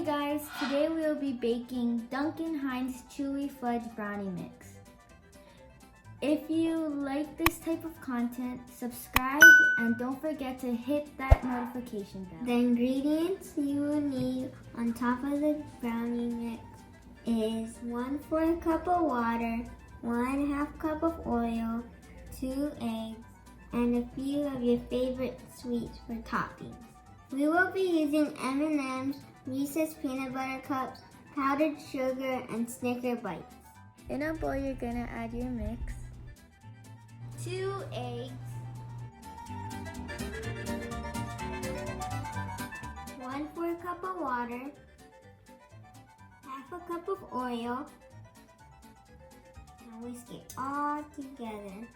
Hey guys, today we will be baking Duncan Hines Chewy Fudge Brownie Mix. If you like this type of content, subscribe and don't forget to hit that notification bell. The ingredients you will need on top of the brownie mix is 1/4 cup of water, 1/2 cup of oil, 2 eggs, and a few of your favorite sweets for toppings. We will be using M&M's, Reese's peanut butter cups, powdered sugar, and Snicker bites. In a bowl, you're gonna add your mix. 2 eggs, 1/4 cup of water, 1/2 cup of oil, and whisk it all together.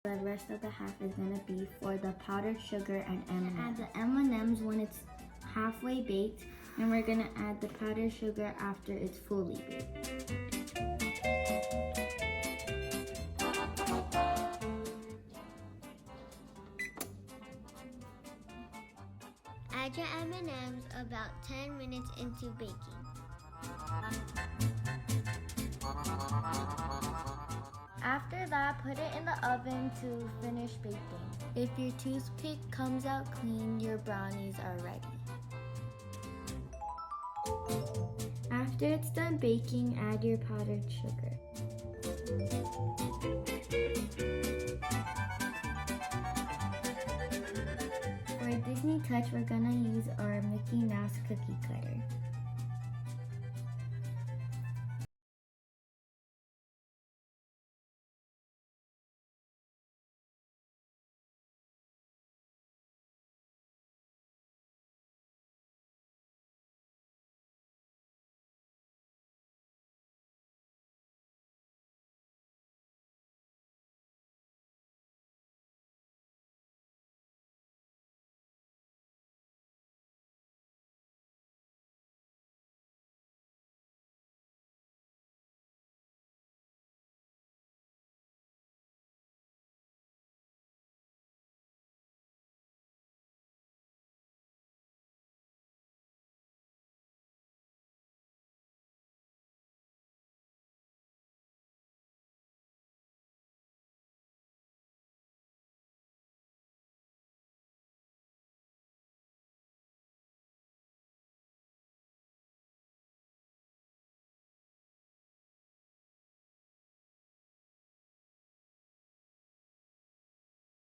The rest of the half is gonna be for the powdered sugar and M&Ms. Add the M&Ms when it's halfway baked, and we're gonna add the powdered sugar after it's fully baked. Add your M&Ms about 10 minutes into baking. After that, put it in the oven to finish baking. If your toothpick comes out clean, your brownies are ready. After it's done baking, add your powdered sugar. For a Disney touch, we're gonna use our Mickey Mouse cookie cutter.